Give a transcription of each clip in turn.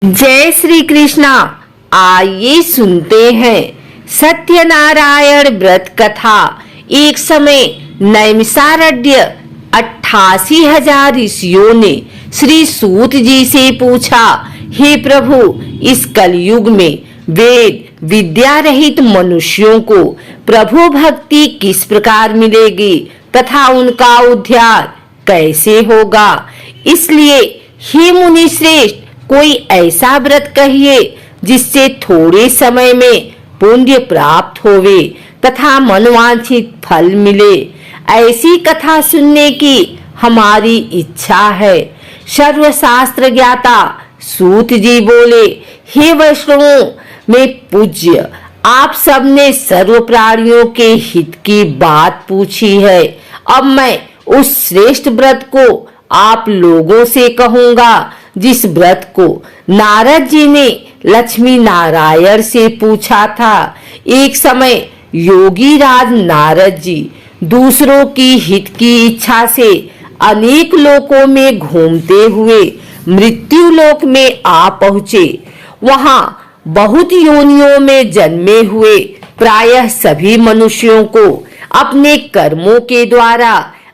जय श्री कृष्णा। आइए सुनते हैं सत्यनारायण व्रत कथा। एक समय नैमिषारण्य 88,000 ऋषियों ने श्री सूत जी से पूछा, हे प्रभु, इस कलयुग में वेद विद्या रहित मनुष्यों को प्रभु भक्ति किस प्रकार मिलेगी तथा उनका उद्धार कैसे होगा। इसलिए हे मुनि श्रेष्ठ, कोई ऐसा व्रत कहिए जिससे थोड़े समय में पुण्य प्राप्त होवे तथा मनवांछित फल मिले। ऐसी कथा सुनने की हमारी इच्छा है। सर्वशास्त्र ज्ञाता सूत जी बोले, हे वैष्णवों में पूज्य, आप सबने सर्व प्राणियों के हित की बात पूछी है। अब मैं उस श्रेष्ठ व्रत को आप लोगों से कहूंगा जिस व्रत को नारद जी ने लक्ष्मी नारायण से पूछा था। एक समय योगी राज नारद जी दूसरों की हित की इच्छा से अनेक लोकों में घूमते हुए मृत्यु लोक में आ पहुँचे। वहां बहुत योनियों में जन्मे हुए प्रायः सभी मनुष्यों को अपने कर्मों के द्वारा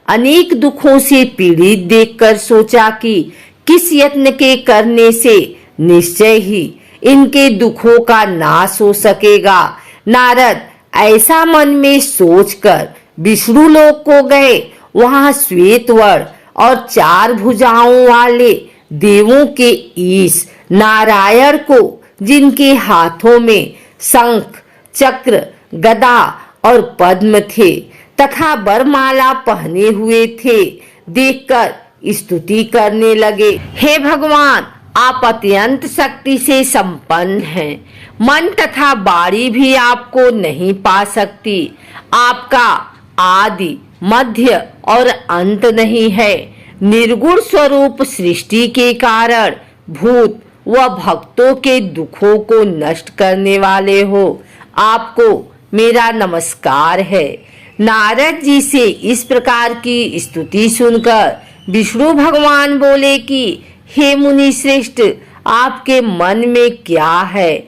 अनेक दुखों से पीड़ित देखकर सोचा कि किस यत्न के करने से निश्चय ही इनके दुखों का नाश हो सकेगा। नारद ऐसा मन में सोचकर विष्णु लोक को गए। वहां श्वेत वर्ण और 4 भुजाओं वाले देवों के ईश नारायण को, जिनके हाथों में शंख चक्र गदा और पद्म थे तथा वरमाला पहने हुए थे, देखकर स्तुति करने लगे। हे भगवान, आप अत्यंत शक्ति से संपन्न हैं। मन तथा वाणी भी आपको नहीं पा सकती। आपका आदि मध्य और अंत नहीं है। निर्गुण स्वरूप सृष्टि के कारण भूत व भक्तों के दुखों को नष्ट करने वाले हो। आपको मेरा नमस्कार है। नारद जी से इस प्रकार की स्तुति सुनकर विष्णु भगवान बोले कि हे मुनि श्रेष्ठ, आपके मन में क्या है?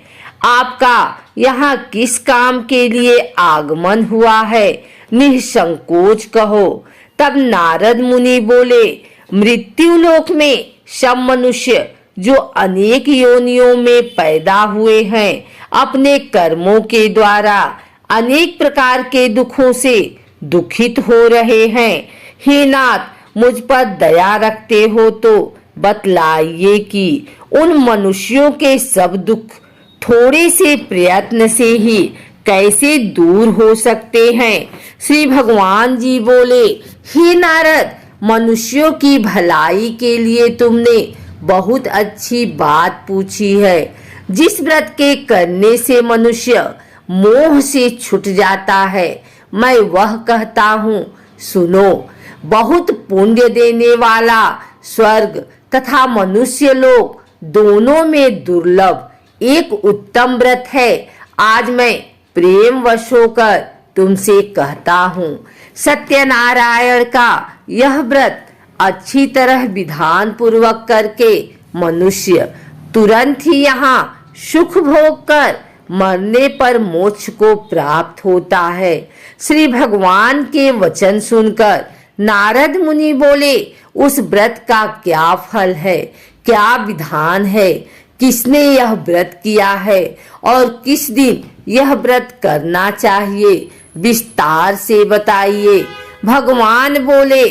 आपका यहाँ किस काम के लिए आगमन हुआ है? निसंकोच कहो। तब नारद मुनि बोले, मृत्यु लोक में सब मनुष्य जो अनेक योनियों में पैदा हुए हैं, अपने कर्मों के द्वारा अनेक प्रकार के दुखों से दुखित हो रहे हैं। हे नाथ, मुझ पर दया रखते हो तो बतलाइए कि उन मनुष्यों के सब दुख थोड़े से प्रयत्न से ही कैसे दूर हो सकते हैं। श्री भगवान जी बोले, हे नारद, मनुष्यों की भलाई के लिए तुमने बहुत अच्छी बात पूछी है। जिस व्रत के करने से मनुष्य मोह से छूट जाता है, मैं वह कहता हूँ, सुनो। बहुत पुण्य देने वाला स्वर्ग तथा मनुष्य लोक दोनों में दुर्लभ एक उत्तम व्रत है। आज मैं प्रेम वश होकर तुमसे कहता हूँ, सत्यनारायण का यह व्रत अच्छी तरह विधान पूर्वक करके मनुष्य तुरंत ही यहाँ सुख भोग कर मरने पर मोक्ष को प्राप्त होता है। श्री भगवान के वचन सुनकर नारद मुनि बोले, उस व्रत का क्या फल है, क्या विधान है, किसने यह व्रत किया है और किस दिन यह व्रत करना चाहिए, विस्तार से बताइए। भगवान बोले,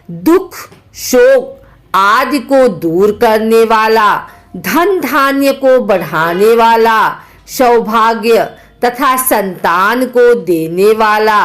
दुख शोक आदि को दूर करने वाला, धन धान्य को बढ़ाने वाला, सौभाग्य तथा संतान को देने वाला,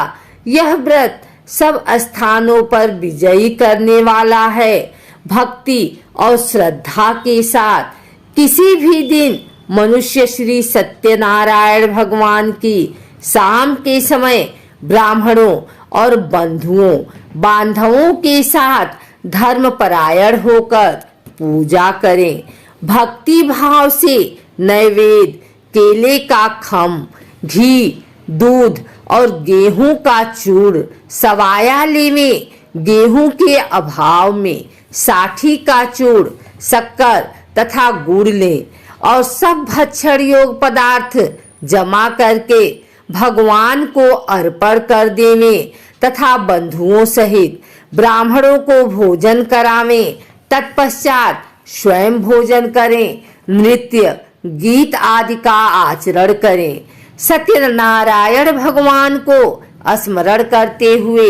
यह व्रत सब स्थानों पर विजयी करने वाला है। भक्ति और श्रद्धा के साथ किसी भी दिन मनुष्य श्री सत्यनारायण भगवान की शाम के समय ब्राह्मणों और बंधुओं बांधवों के साथ धर्मपरायण होकर पूजा करें। भक्ति भाव से नैवेद्य केले का खम, घी, दूध और गेहूं का चूर्ण सवाया लेवें। गेहूं के अभाव में साठी का चूर्ण, शक्कर तथा गुड़ लें और सब भक्षण योग पदार्थ जमा करके भगवान को अर्पण कर देवें तथा बंधुओं सहित ब्राह्मणों को भोजन करावें। तत्पश्चात स्वयं भोजन करें, नृत्य गीत आदि का आचरण करें। सत्यनारायण भगवान को स्मरण करते हुए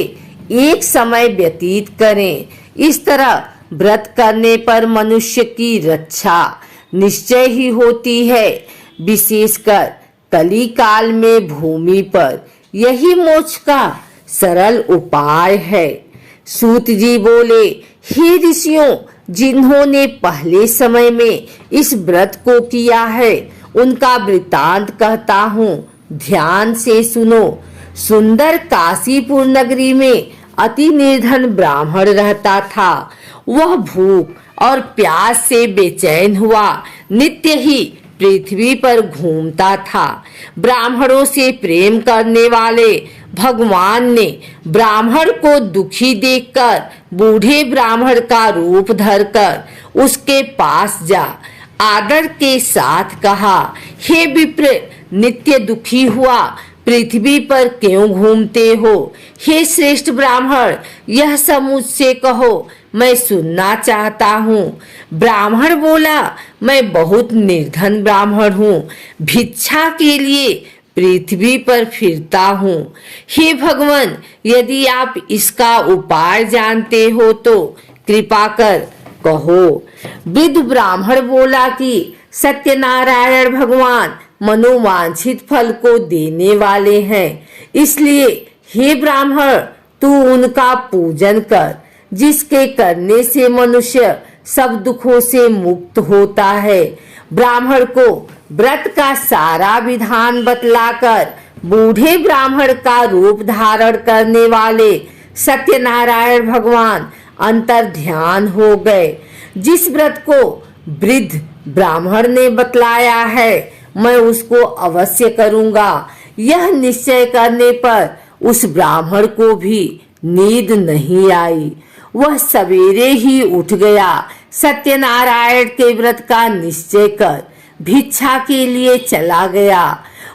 एक समय व्यतीत करें। इस तरह व्रत करने पर मनुष्य की रक्षा निश्चय ही होती है। विशेषकर कली काल में भूमि पर यही मोक्ष का सरल उपाय है। सूत जी बोले, हे ऋषियों, जिन्होंने पहले समय में इस व्रत को किया है उनका वृतांत कहता हूँ, ध्यान से सुनो। सुंदर काशीपुर नगरी में अति निर्धन ब्राह्मण रहता था। वह भूख और प्यास से बेचैन हुआ नित्य ही पृथ्वी पर घूमता था। ब्राह्मणों से प्रेम करने वाले भगवान ने ब्राह्मण को दुखी देखकर बूढ़े ब्राह्मण का रूप धरकर उसके पास जा आदर के साथ कहा, हे विप्र, नित्य दुखी हुआ पृथ्वी पर क्यों घूमते हो? हे श्रेष्ठ ब्राह्मण, यह सब मुझसे कहो, मैं सुनना चाहता हूँ। ब्राह्मण बोला, मैं बहुत निर्धन ब्राह्मण हूँ, भिक्षा के लिए पृथ्वी पर फिरता हूँ। हे भगवान, यदि आप इसका उपाय जानते हो तो कृपा कर कहो। वृद्ध ब्राह्मण बोला कि सत्यनारायण भगवान मनोवांछित फल को देने वाले हैं, इसलिए हे ब्राह्मण, तू उनका पूजन कर, जिसके करने से मनुष्य सब दुखों से मुक्त होता है। ब्राह्मण को व्रत का सारा विधान बतलाकर बूढ़े ब्राह्मण का रूप धारण करने वाले सत्यनारायण भगवान अंतर ध्यान हो गए। जिस व्रत को वृद्ध ब्राह्मण ने बतलाया है मैं उसको अवश्य करूंगा। यह निश्चय करने पर उस ब्राह्मण को भी नींद नहीं आई। वह सवेरे ही उठ गया, सत्यनारायण के व्रत का निश्चय कर भिक्षा के लिए चला गया।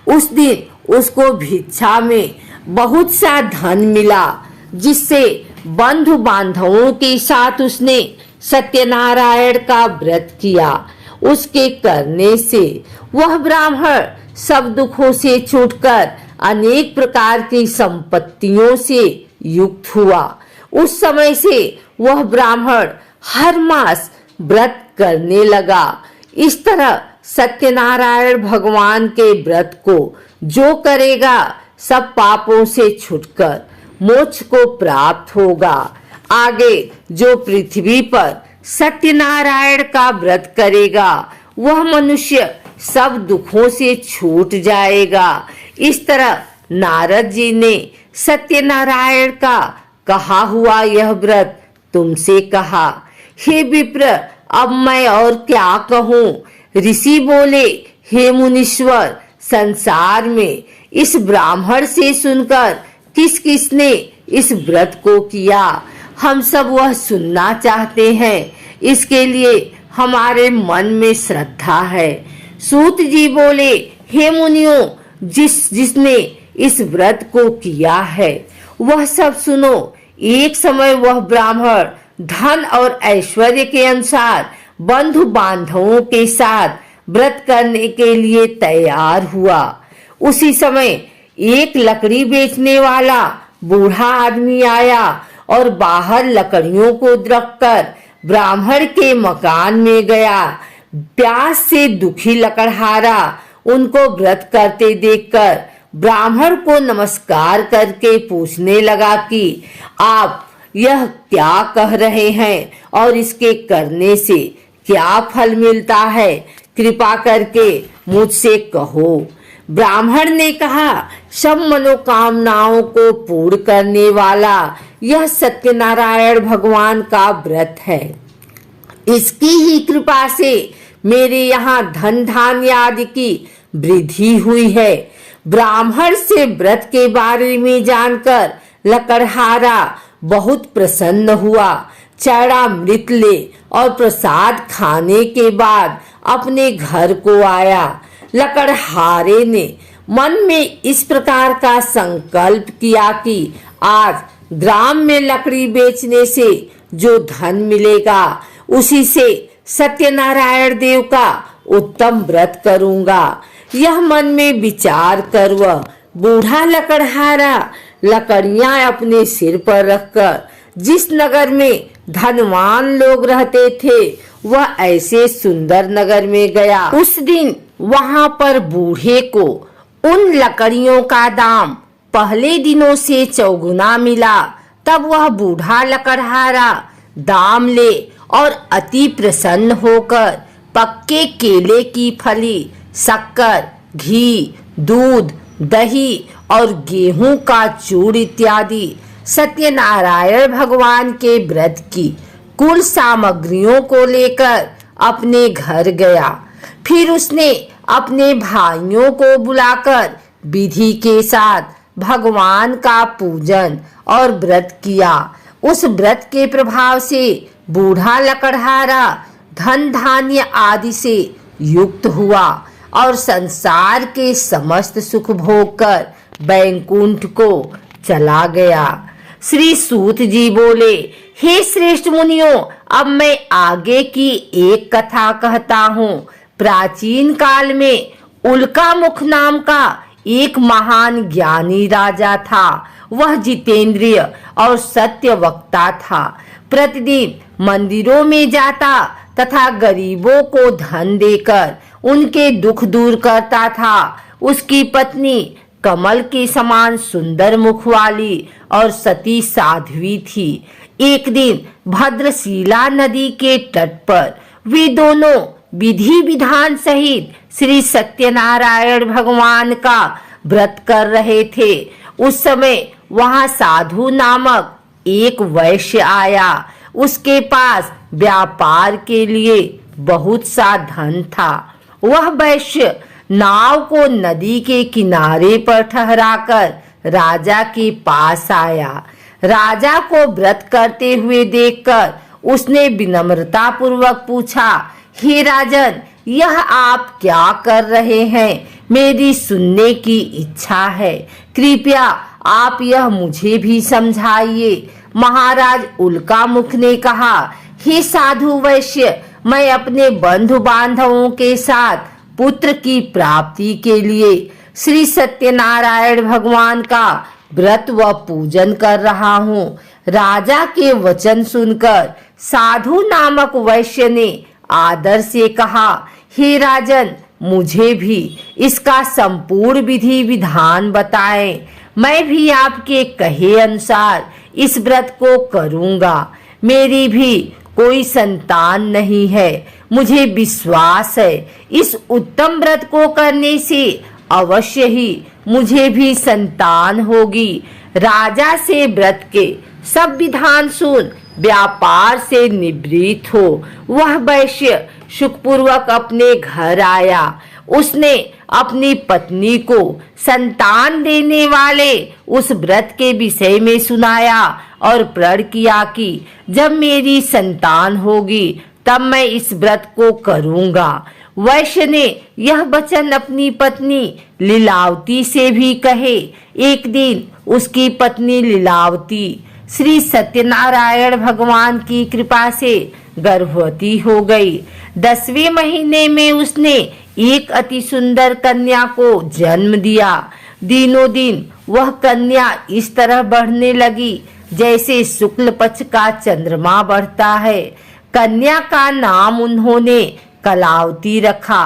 उस दिन उसको भिक्षा में बहुत सा धन मिला, जिससे बंधु बांधवों के साथ उसने सत्यनारायण का व्रत किया। उसके करने से वह ब्राह्मण सब दुखों से छूटकर अनेक प्रकार की संपत्तियों से युक्त हुआ। उस समय से वह ब्राह्मण हर मास व्रत करने लगा। इस तरह सत्यनारायण भगवान के व्रत को जो करेगा सब पापों से छूटकर मोक्ष को प्राप्त होगा। आगे जो पृथ्वी पर सत्यनारायण का व्रत करेगा वह मनुष्य सब दुखों से छूट जाएगा। इस तरह नारद जी ने सत्यनारायण का कहा हुआ यह व्रत तुमसे कहा। हे विप्र, अब मैं और क्या कहूँ? ऋषि बोले, हे मुनीश्वर, संसार में इस ब्राह्मण से सुनकर किस किसने इस व्रत को किया, हम सब वह सुनना चाहते हैं। इसके लिए हमारे मन में श्रद्धा है। सूत जी बोले, हे मुनियों, जिसने इस व्रत को किया है वह सब सुनो। एक समय वह ब्राह्मण धन और ऐश्वर्य के अनुसार बंधु बांधवों के साथ व्रत करने के लिए तैयार हुआ। उसी समय एक लकड़ी बेचने वाला बूढ़ा आदमी आया और बाहर लकड़ियों को रखकर ब्राह्मण के मकान में गया। प्यास से दुखी लकड़हारा उनको व्रत करते देखकर ब्राह्मण को नमस्कार करके पूछने लगा कि आप यह क्या कह रहे हैं और इसके करने से क्या फल मिलता है, कृपा करके मुझसे कहो। ब्राह्मण ने कहा, सब मनोकामनाओं को पूर्ण करने वाला यह सत्यनारायण भगवान का व्रत है। इसकी ही कृपा से मेरे यहाँ धन धान्य आदि की वृद्धि हुई है। ब्राह्मण से व्रत के बारे में जानकर लकड़हारा बहुत प्रसन्न हुआ। चरणामृत ले और प्रसाद खाने के बाद अपने घर को आया। लकड़हारे ने मन में इस प्रकार का संकल्प किया कि आज ग्राम में लकड़ी बेचने से जो धन मिलेगा उसी से सत्यनारायण देव का उत्तम व्रत करूंगा। यह मन में विचार कर वह बूढ़ा लकड़हारा लकड़ियां अपने सिर पर रखकर जिस नगर में धनवान लोग रहते थे वह ऐसे सुंदर नगर में गया। उस दिन वहां पर बूढ़े को उन लकड़ियों का दाम पहले दिनों से चौगुना मिला। तब वह बूढ़ा लकड़हारा दाम ले और अति प्रसन्न होकर पक्के केले की फली, शक्कर, घी, दूध, दही और गेहूं का चूड़ इत्यादि सत्यनारायण भगवान के व्रत की कुल सामग्रियों को लेकर अपने घर गया। फिर उसने अपने भाइयों को बुलाकर विधि के साथ भगवान का पूजन और व्रत किया। उस व्रत के प्रभाव से बूढ़ा लकड़हारा धन धान्य आदि से युक्त हुआ और संसार के समस्त सुख भोग कर बैकुंठ को चला गया। श्री सूत जी बोले, हे श्रेष्ठ मुनियों, अब मैं आगे की एक कथा कहता हूँ। प्राचीन काल में उल्कामुख नाम का एक महान ज्ञानी राजा था। वह जितेंद्रिय और सत्य वक्ता था। प्रतिदिन मंदिरों में जाता तथा गरीबों को धन देकर उनके दुख दूर करता था। उसकी पत्नी कमल के समान सुंदर मुख वाली और सती साध्वी थी। एक दिन भद्रशिला नदी के तट पर वे दोनों विधि विधान सहित श्री सत्यनारायण भगवान का व्रत कर रहे थे। उस समय वहां साधु नामक एक वैश्य आया। उसके पास व्यापार के लिए बहुत सा धन था। वह वैश्य नाव को नदी के किनारे पर ठहराकर राजा के पास आया। राजा को व्रत करते हुए देखकर उसने विनम्रता पूर्वक पूछा, हे राजन, यह आप क्या कर रहे हैं? मेरी सुनने की इच्छा है। कृपया आप यह मुझे भी समझाइए। महाराज उल्कामुख ने कहा, हे साधु वैश्य, मैं अपने बंधु बांधवों के साथ पुत्र की प्राप्ति के लिए श्री सत्यनारायण भगवान का व्रत व पूजन कर रहा हूँ। राजा के वचन सुनकर साधु नामक वैश्य ने आदर से कहा, हे राजन, मुझे भी इसका संपूर्ण विधि विधान बताएं। मैं भी आपके कहे अनुसार इस व्रत को करूंगा। मेरी भी कोई संतान नहीं है। मुझे विश्वास है इस उत्तम व्रत को करने से अवश्य ही मुझे भी संतान होगी। राजा से व्रत के सब विधान सुन व्यापार से निवृत्त हो वह वैश्य सुखपूर्वक अपने घर आया। उसने अपनी पत्नी को संतान देने वाले उस व्रत के विषय में सुनाया और प्रण किया कि जब मेरी संतान होगी तब मैं इस व्रत को करूंगा। वैश्य ने यह वचन अपनी पत्नी लीलावती से भी कहे। एक दिन उसकी पत्नी लीलावती श्री सत्यनारायण भगवान की कृपा से गर्भवती हो गई। 10वें महीने में उसने एक अति सुंदर कन्या को जन्म दिया। दिनों दिन वह कन्या इस तरह बढ़ने लगी जैसे शुक्ल पक्ष का चंद्रमा बढ़ता है। कन्या का नाम उन्होंने कलावती रखा।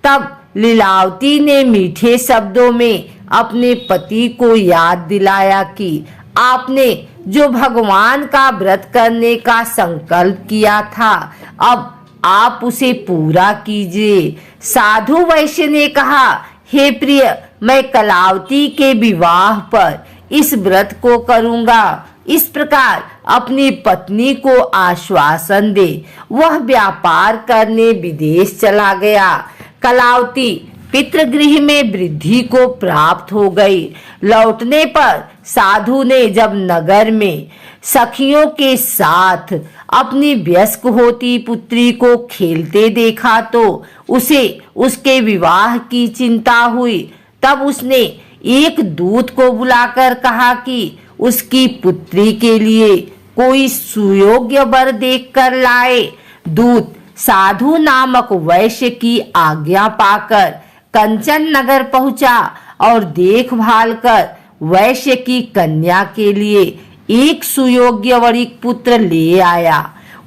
तब लीलावती ने मीठे शब्दों में अपने पति को याद दिलाया कि आपने जो भगवान का व्रत करने का संकल्प किया था, अब आप उसे पूरा कीजिए। साधु वैश्य ने कहा, हे प्रिय, मैं कलावती के विवाह पर इस व्रत को करूंगा। इस प्रकार अपनी पत्नी को आश्वासन दे। वह व्यापार करने विदेश चला गया। कलावती पितृगृह में वृद्धि को प्राप्त हो गई। लौटने पर साधु ने जब नगर में सखियों के साथ अपनी वयस्क होती पुत्री को खेलते देखा तो उसे उसके विवाह की चिंता हुई। तब उसने एक दूत को बुलाकर कहा कि उसकी पुत्री के लिए कोई सुयोग्य वर देखकर लाए। दूत साधु नामक वैश्य की आज्ञा पाकर कंचन नगर पहुंचा और देखभाल कर वैश्य की कन्या के लिए एक सुयोग्य वरिक पुत्र ले आया।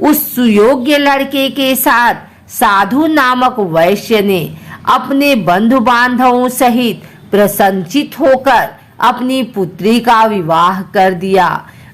उस सुयोग्य लड़के के साथ साधु नामक वैश्य ने अपने बंधु बांधवों सहित प्रसन्नचित होकर अपनी पुत्री का विवाह कर दिया।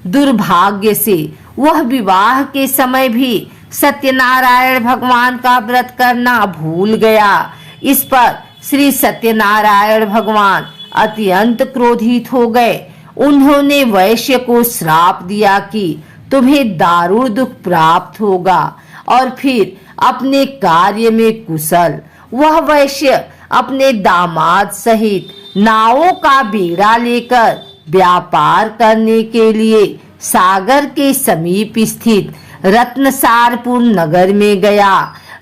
दुर्भाग्य से वह विवाह के समय भी सत्यनारायण भगवान का व्रत करना भूल गया। इस पर श्री सत्यनारायण भगवान अत्यंत क्रोधित हो गए। उन्होंने वैश्य को श्राप दिया कि तुम्हें दारुण दुख प्राप्त होगा और फिर अपने कार्य में कुशल। वह वैश्य अपने दामाद सहित नावों का बेड़ा लेकर व्यापार करने के लिए सागर के समीप स्थित रत्नसारपुर नगर में गया।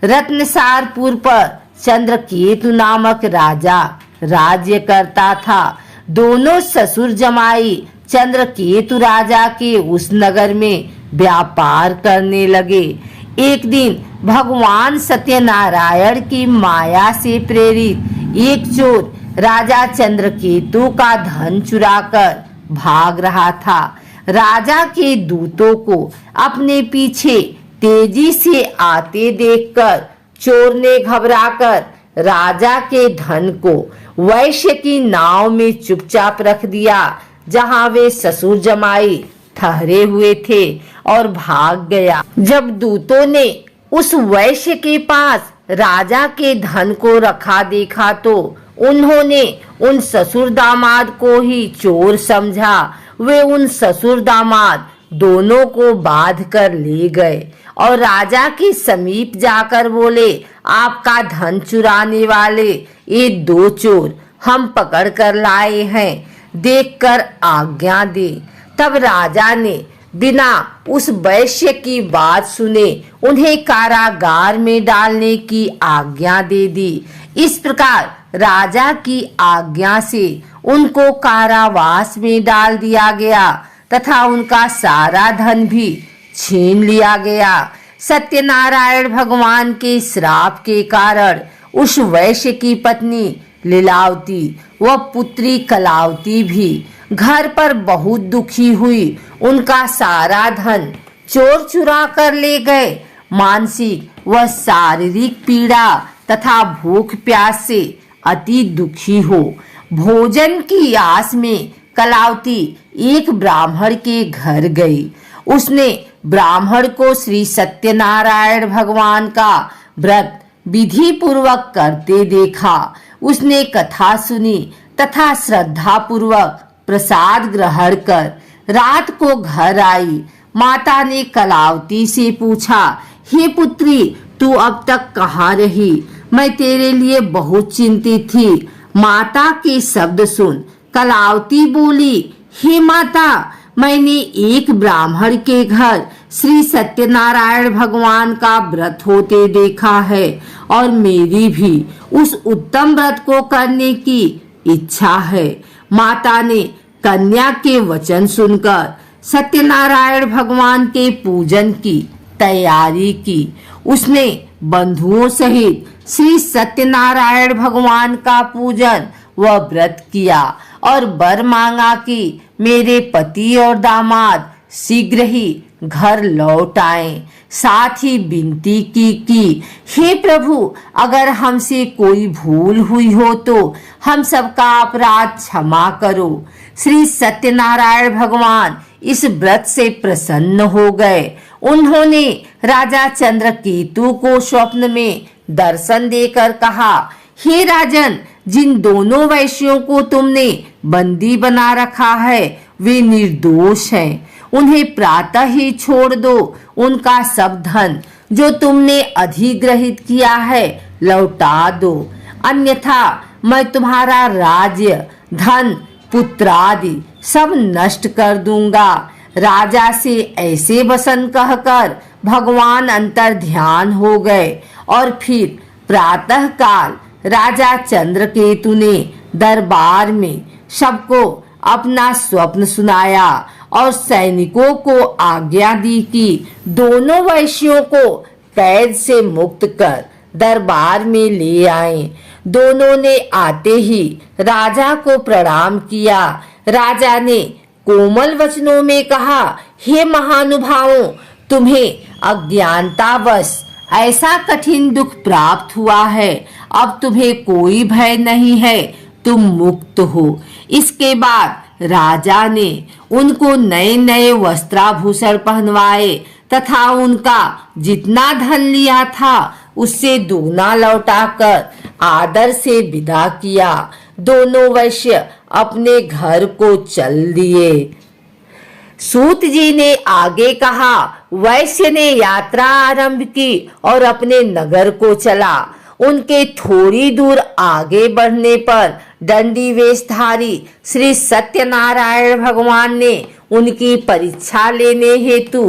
रत्नसारपुर पर चंद्रकेतु नामक राजा राज्य करता था। दोनों ससुर जमाई चंद्रकेतु राजा के उस नगर में व्यापार करने लगे। एक दिन भगवान सत्यनारायण की माया से प्रेरित एक चोर राजा चंद्रकेतु का धन चुराकर भाग रहा था। राजा के दूतों को अपने पीछे तेजी से आते देखकर चोर ने घबराकर राजा के धन को वैश्य की नाव में चुपचाप रख दिया जहां वे ससुर जमाई ठहरे हुए थे और भाग गया। जब दूतों ने उस वैश्य के पास राजा के धन को रखा देखा तो उन्होंने उन ससुर दामाद को ही चोर समझा। वे उन ससुर दामाद दोनों को बांध कर ले गए और राजा के समीप जाकर बोले, आपका धन चुराने वाले ये दो चोर हम पकड़ कर लाए हैं, देखकर आज्ञा दे। तब राजा ने बिना उस वैश्य की बात सुने उन्हें कारागार में डालने की आज्ञा दे दी। इस प्रकार राजा की आज्ञा से उनको कारावास में डाल दिया गया तथा उनका सारा धन भी छीन लिया गया। सत्यनारायण भगवान के श्राप के कारण उस वैश्य की पत्नी लीलावती व पुत्री कलावती भी घर पर बहुत दुखी हुई। उनका सारा धन चोर चुरा कर ले गए। मानसिक व शारीरिक पीड़ा तथा भूख प्यास से अति दुखी हो भोजन की आस में कलावती एक ब्राह्मण के घर गई। उसने ब्राह्मण को श्री सत्यनारायण भगवान का व्रत विधि पूर्वक करते देखा। उसने कथा सुनी तथा श्रद्धा पूर्वक प्रसाद ग्रहण कर रात को घर आई। माता ने कलावती से पूछा, हे पुत्री, तू अब तक कहाँ रही? मैं तेरे लिए बहुत चिंतित थी। माता के शब्द सुन कलावती बोली, हे माता, मैंने एक ब्राह्मण के घर श्री सत्यनारायण भगवान का व्रत होते देखा है और मेरी भी उस उत्तम व्रत को करने की इच्छा है। माता ने कन्या के वचन सुनकर सत्यनारायण भगवान के पूजन की तैयारी की। उसने बंधुओं सहित श्री सत्यनारायण भगवान का पूजन व व्रत किया और वर मांगा कि मेरे पति और दामाद शीघ्र ही घर लौट आएं। साथ ही विनती की हे प्रभु, अगर हमसे कोई भूल हुई हो तो हम सबका अपराध क्षमा करो। श्री सत्यनारायण भगवान इस व्रत से प्रसन्न हो गए। उन्होंने राजा चंद्रकेतु को स्वप्न में दर्शन देकर कहा, हे राजन, जिन दोनों वैश्यों को तुमने बंदी बना रखा है वे निर्दोष हैं। उन्हें प्रातः ही छोड़ दो। उनका सब धन जो तुमने अधिग्रहित किया है लौटा दो, अन्यथा मैं तुम्हारा राज्य, धन, पुत्रादि सब नष्ट कर दूंगा। राजा से ऐसे वचन कहकर भगवान अंतर ध्यान हो गए और फिर प्रातः काल राजा चंद्रकेतु ने दरबार में सबको अपना स्वप्न सुनाया और सैनिकों को आज्ञा दी कि दोनों वैश्यों को कैद से मुक्त कर दरबार में ले आए। दोनों ने आते ही राजा को प्रणाम किया। राजा ने कोमल वचनों में कहा, हे महानुभावों, तुम्हें अज्ञानतावश ऐसा कठिन दुख प्राप्त हुआ है। अब तुम्हें कोई भय नहीं है, तुम मुक्त हो। इसके बाद राजा ने उनको नए नए वस्त्राभूषण पहनवाए तथा उनका जितना धन लिया था उससे दोगुना लौटाकर आदर से विदा किया। दोनों वैश्य अपने घर को चल दिए। सूत जी ने आगे कहा, वैश्य ने यात्रा आरंभ की और अपने नगर को चला। उनके थोड़ी दूर आगे बढ़ने पर दंडी वेशधारी श्री सत्यनारायण भगवान ने उनकी परीक्षा लेने हेतु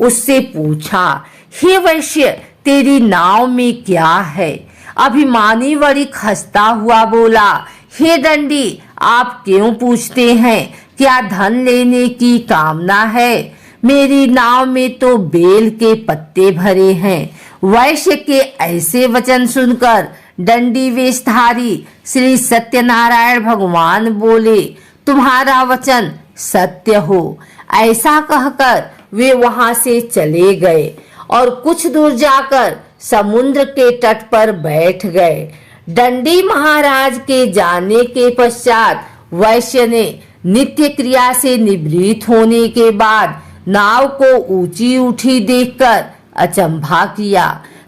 उससे पूछा, हे वैश्य, तेरी नाव में क्या है? अभिमानी वणिक हंसता हुआ बोला, हे दंडी, आप क्यों पूछते हैं? क्या धन लेने की कामना है? मेरी नाव में तो बेल के पत्ते भरे हैं। वैश्य के ऐसे वचन सुनकर दंडी वेशधारी श्री सत्यनारायण भगवान बोले, तुम्हारा वचन सत्य हो। ऐसा कहकर वे वहां से चले गए और कुछ दूर जाकर समुद्र के तट पर बैठ गए। दंडी महाराज के जाने के पश्चात वैश्य ने नित्य क्रिया से निवृत्त होने के बाद नाव को ऊंची उठी देखकर अचंभा किया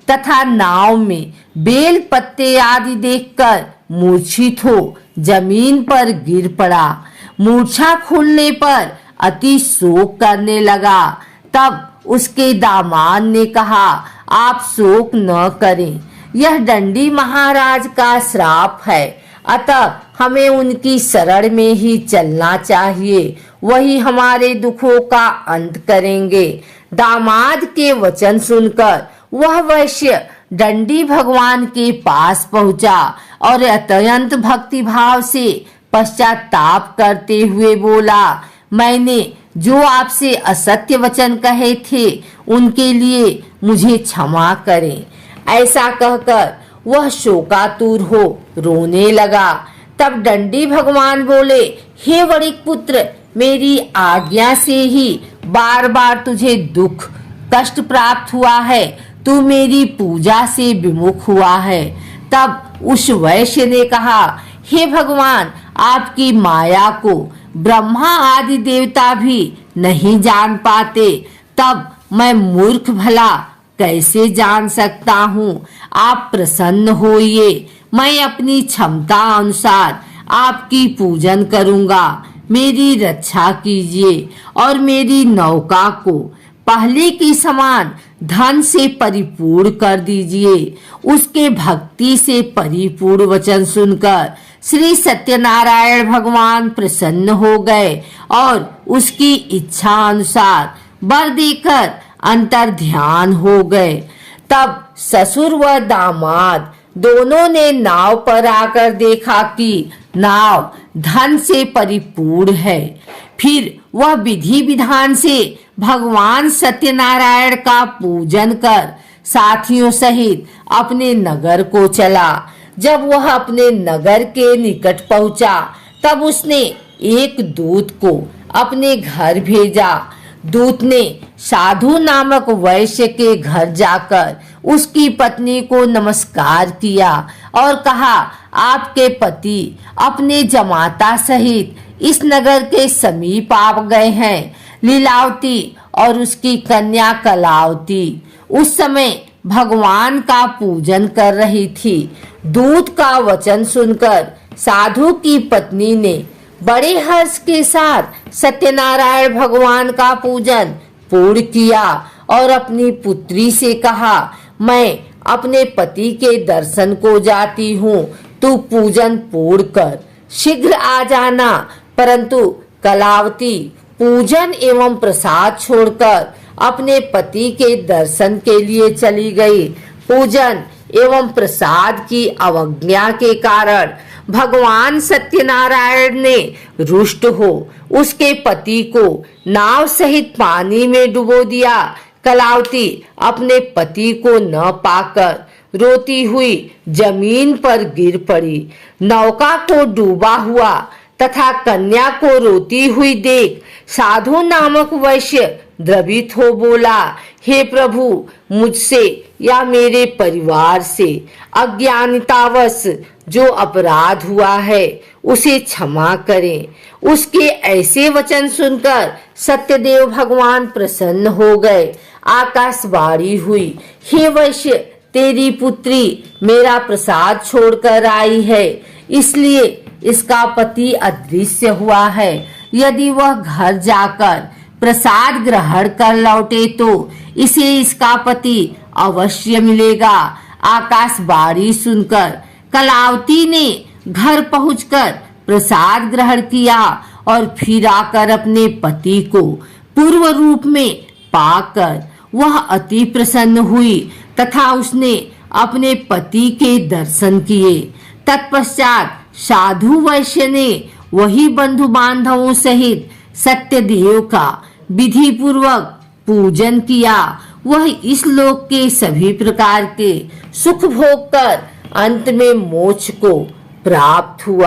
तथा नाव में बेल पत्ते आदि देखकर मूर्छित हो जमीन पर गिर पड़ा। मूर्छा खुलने पर अति शोक करने लगा। तब उसके दामाद ने कहा, आप शोक न करें, यह दंडी महाराज का श्राप है, अतः हमें उनकी शरण में ही चलना चाहिए, वही हमारे दुखों का अंत करेंगे। दामाद के वचन सुनकर वह वैश्य दंडी भगवान के पास पहुंचा और अत्यंत भक्तिभाव से पश्चाताप करते हुए बोला, मैंने जो आपसे असत्य वचन कहे थे उनके लिए मुझे क्षमा करें। ऐसा कहकर वह शोकातुर हो रोने लगा। तब दंडी भगवान बोले, हे वणिक पुत्र, मेरी आज्ञा से ही बार बार तुझे दुख कष्ट प्राप्त हुआ है। तू मेरी पूजा से विमुख हुआ है। तब उस वैश्य ने कहा, हे भगवान, आपकी माया को ब्रह्मा आदि देवता भी नहीं जान पाते, तब मैं मूर्ख भला कैसे जान सकता हूँ? आप प्रसन्न होइए, मैं अपनी क्षमता अनुसार आपकी पूजन करूँगा। मेरी रक्षा कीजिए और मेरी नौका को पहले की समान धन से परिपूर्ण कर दीजिए। उसके भक्ति से परिपूर्ण वचन सुनकर श्री सत्यनारायण भगवान प्रसन्न हो गए और उसकी इच्छा अनुसार वर देकर अंतर ध्यान हो गए। तब ससुर व दामाद दोनों ने नाव पर आकर देखा कि नाव धन से परिपूर्ण है। फिर वह विधि विधान से भगवान सत्यनारायण का पूजन कर साथियों सहित अपने नगर को चला। जब वह अपने नगर के निकट पहुंचा, तब उसने एक दूत को अपने घर भेजा। दूत ने साधु नामक वैश्य के घर जाकर उसकी पत्नी को नमस्कार किया और कहा, आपके पति अपने जमाता सहित इस नगर के समीप आ गए हैं। लीलावती और उसकी कन्या कलावती उस समय भगवान का पूजन कर रही थी। दूत का वचन सुनकर साधु की पत्नी ने बड़े हर्ष के साथ सत्यनारायण भगवान का पूजन पूर्ण किया और अपनी पुत्री से कहा, मैं अपने पति के दर्शन को जाती हूँ, तू पूजन पूर्ण कर शीघ्र आ जाना। परंतु कलावती पूजन एवं प्रसाद छोड़कर अपने पति के दर्शन के लिए चली गई। पूजन एवं प्रसाद की अवज्ञा के कारण भगवान सत्यनारायण ने रुष्ट हो उसके पति को नाव सहित पानी में डुबो दिया। कलावती अपने पति को न पाकर रोती हुई जमीन पर गिर पड़ी। नौका को डूबा हुआ तथा कन्या को रोती हुई देख साधु नामक वैश्य द्रवित हो बोला, हे प्रभु, मुझसे या मेरे परिवार से अज्ञानतावश जो अपराध हुआ है उसे क्षमा करें। उसके ऐसे वचन सुनकर सत्यदेव भगवान प्रसन्न हो गए। आकाशवाणी हुई, हे वैश्य, तेरी पुत्री मेरा प्रसाद छोड़कर आई है, इसलिए इसका पति अदृश्य हुआ है। यदि वह घर जाकर प्रसाद ग्रहण कर लौटे तो इसे इसका पति अवश्य मिलेगा। आकाशवाणी सुनकर कलावती ने घर पहुंचकर प्रसाद ग्रहण किया और फिर आकर अपने पति को पूर्व रूप में पाकर वह अति प्रसन्न हुई तथा उसने अपने पति के दर्शन किए। तत्पश्चात साधु वैश्य ने वही बंधु बांधवों सहित सत्यदेव का विधि पूर्वक पूजन किया। वह इस लोक के सभी प्रकार के सुख भोग कर अंत में मोक्ष को प्राप्त हुआ।